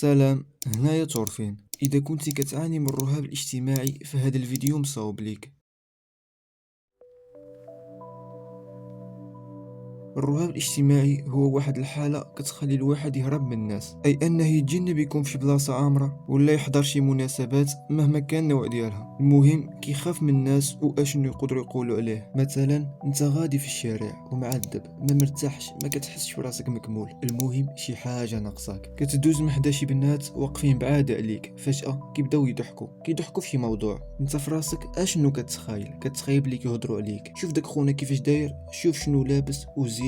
سلام، هنايا تورفين. إذا كنت كتعاني من الرهاب الاجتماعي فهذا الفيديو مصاوب ليك. الرهاب الاجتماعي هو واحد الحالة كتخلي الواحد يهرب من الناس، أي أنه يتجنب يكون في بلاصة عامرة ولا يحضر شي مناسبات مهما كان النوع ديالها. المهم كيخاف من الناس واشنو يقدروا يقولوا عليه. مثلا انت غادي في الشارع ومعذب، ما مرتاحش، ما كتحسش براسك مكمول، المهم شي حاجة ناقصاك. كتدوز من حدا شي بنات واقفين بعاد عليك، فجأة كيبداو يضحكوا في شي موضوع. انت في راسك اشنو كتخيل بلي كيهضروا عليك. شوف داك خونا كيفاش داير، شوف شنو لابس، وزيد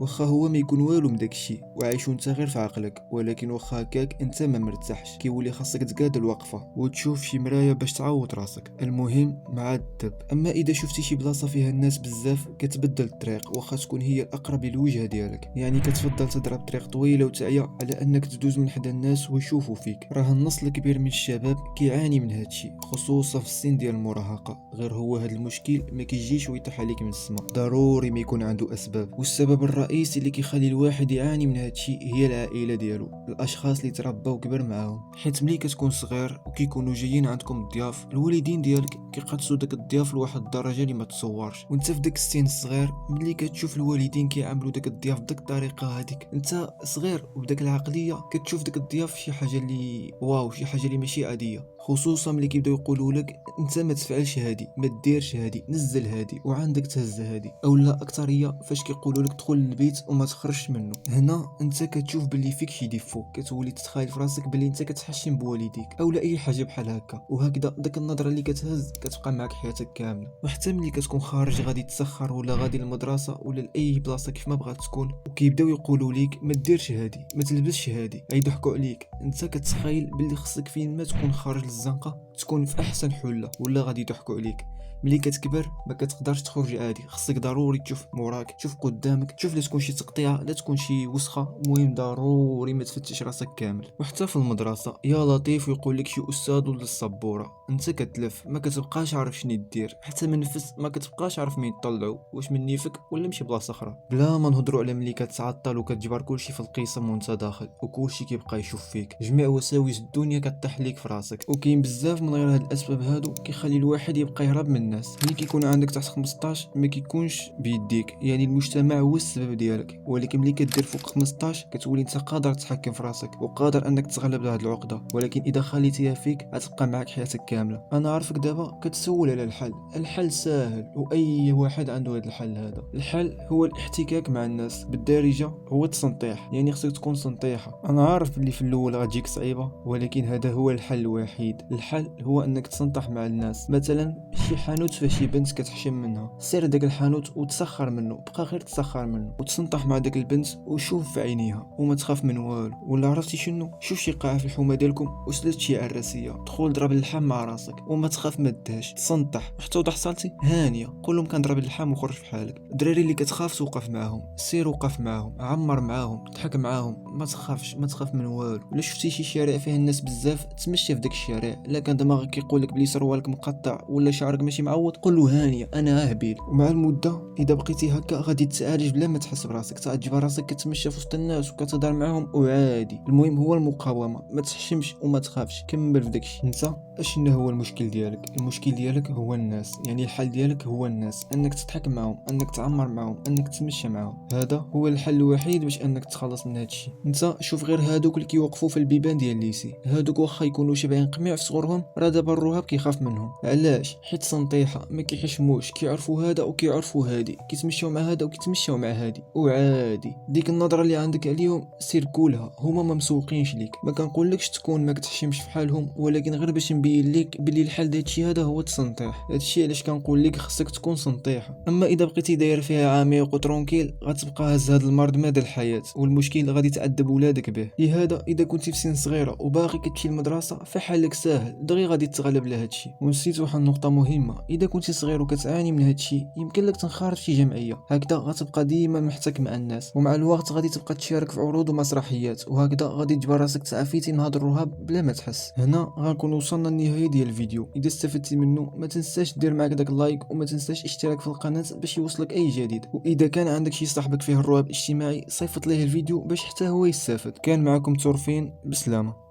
واخا هو ما يكون والو من داك الشيء وعايش انت غير في عقلك، ولكن واخا هكاك انت ما مرتاحش، كيولي خاصك تقاد الوقفه وتشوف شي مرايه باش تعوض راسك. المهم معذب. اما اذا شفتي شي بلاصه فيها الناس بزاف كتبدل الطريق واخا تكون هي الاقرب للوجهه ديالك، يعني كتفضل تضرب طريق طويله وتعيا على انك تدوز من حدا الناس ويشوفوا فيك. راه النص الكبير من الشباب كيعاني من هادشي، خصوصا في السن ديال المراهقه. غير هو هاد المشكل ما كيجيش ويطيح عليك من السما، ضروري ما يكون عنده اسباب. والسبب الرئيسي اللي كيخلي الواحد يعاني من هادشي هي العائله ديالو، الاشخاص اللي تربى وكبر معاهم. حيت ملي كتكون صغير وكيكونوا جايين عندكم الضياف، الوالدين ديالك كيقدسوا داك الضياف لواحد الدرجه اللي ما تصورش. وانت في داك السن الصغير ملي كتشوف الوالدين كيعاملوا داك الضياف بداك الطريقه هذيك، انت صغير وبداك العقليه كتشوف داك الضياف شي حاجه اللي واو، شي حاجه اللي ماشي عاديه. خصوصا ملي كيبداو يقولوا لك انت ما تفعلش هادي، ما ديرش هادي، نزل هادي، وعندك تهز هادي. اولا اكثريه فاش كيقولوا لك دخل للبيت وما تخرجش منه، هنا انت كتشوف باللي فيك شي ديفو، كتولي تتخيل في راسك باللي انت كتحشم بوالديك اولا اي حاجه بحال هكا. وهكذا داك النظره اللي كتهز كتبقى معك حياتك كامله. وحتى ملي كتكون خارج غادي تسخر ولا غادي للمدرسه ولا لاي بلاصه كيف ما بغات تكون، وكيبداو يقولوا ليك ما ديرش هادي، ما تلبسش هادي، غيضحكوا عليك، انت كتخيل باللي خصك فين ما تكون خارج للزنقه تكون في احسن حله ولا غادي يضحكوا عليك. ملي كتكبر ما كتقدرش تخرج عادي، خصك ضروري تشوف موراك، تشوف قدامك، تشوف لا تكون شي تقطيعه، لا تكون شي وسخه، المهم ضروري ما تفتش راسك كامل. وحتى في المدرسه يا لطيف يقول لك شي استاذ ولا السبوره، انت كتلف ما كتبقاش عارف شنو دير، حتى من نفس ما كتبقاش عارف مين طلعوا، واش من نيفك ولا مشي بلاصه اخرى. بلا ما نهضروا على ملي كتعطل وكتجبر كلشي في القسم وانت داخل وكلشي كيبقى يشوف فيك، جميع وساوس الدنيا كطيح ليك في راسك. وكاين بزاف من غير هاد الاسباب هادو كيخلي الواحد يبقى يهرب من الناس. ملي كيكون عندك تحت 15 ما كيكونش بيديك، يعني المجتمع هو السبب ديالك، ولكن ملي كدير فوق 15 كتولي انت قادر تتحكم في راسك وقادر انك تتغلب على هاد العقده. ولكن اذا خليتيها فيك غتبقى معك حياتك كامله. انا عارفك دابا كتسول على الحل ساهل واي واحد عنده هاد الحل. هذا الحل هو الاحتكاك مع الناس، بالدارجه هو التسنطيح، يعني خصك تكون سنطيحه. انا عارف اللي في الاول غتجيك صعيبه، ولكن هذا هو الحل الوحيد. الحل هو انك تسنطح مع الناس. مثلا شي حانوت فيه شي بنت كتحشم منها، سير داك الحانوت وتسخر منه، بقى غير تسخر منه وتسنطح مع داك البنت وشوف في عينيها وما تخاف من والو. ولا عرفتي شنو، شوف شي قاعه في الحومه ديالكم وسلت شي عراسيه، دخل ضرب اللحم مع راسك وما تخاف ما دهش، تسنطح حتى وضح حصلتي هانيه، قول لهم كنضرب اللحم وخرج في حالك. الدراري اللي كتخاف توقف معاهم، سير وقف معاهم، عمر معاهم، ضحك معاهم، ما تخافش، ما تخاف من والو. ولا شفتي شي شارع فيه الناس بزاف تمشي في داك الشارع، لا كان دماغك كيقول لك بلي سروالك مقطع ولا شعرك ماشي معوض، قول له هانيه انا هبيل. ومع المده اذا بقيتي هكا غادي تعالج بلا ما تحس براسك، تعجب راسك كتمشى في وسط الناس وكتهضر معاهم وعادي. المهم هو المقاومه، ما تحشمش وما تخافش، كمل في داكشي. انت اشنو هو المشكل ديالك؟ المشكل ديالك هو الناس، يعني الحل ديالك هو الناس، انك تضحك معاهم، انك تعمر معاهم، انك تمشى معاهم. هذا هو الحل الوحيد باش انك تخلص من هادشي. انت شوف غير هادوك اللي كيوقفوا في البيبان ديال الليسي، هادوك واخا يكونوا شبعين قميع في صغرهم، راه دابا الرهاب كيخاف منهم. علاش؟ حيت سنطيحه، ما كيحشموش، كيعرفوا هذا وكيعرفوا هادي، كيتمشاو مع هذا وكيتمشاو مع هادي وعادي. ديك النظره اللي عندك عليهم سير قولها، هما ما مسوقينش ليك. ما كنقولكش تكون ما كتحشمش في حالهم، ولكن غير باش نبين لك بلي الحل دهادشي هذا هو التسنطيح. هادشي علاش كنقول لك خصك تكون سنطيحه. اما اذا بقيتي داير فيها عميق وترونكيل غتبقى هز هذا المرض مدى الحياه، والمشكل غادي تعذب ولادك به. لهذا اذا كنتي في سن صغيره وباغي كتمشي للمدرسه فحلك ساهل، دغيا غادي تتغلب على هادشي. ونسيت واحد النقطه مهمه، اذا كنتي صغير وكتعاني من هادشي يمكن لك تنخرط في شي جمعيه، هكذا غتبقى ديما محتك مع الناس، ومع الوقت غادي تبقى تشارك في عروض ومسرحيات، وهكذا غادي تجبر راسك تعافيتي من هاد الرهاب بلا ما تحس. هنا غنكون وصلنا للنهايه ديال الفيديو. اذا استفدتي منه ما تنساش دير معاك داك اللايك، وما تنساش اشتراك في القناه باش يوصلك اي جديد. واذا كان عندك شي صاحبك فيه الرهاب الاجتماعي صيفط ليه الفيديو باش حتى هو يستافد. كان معكم تورفين، بسلامه.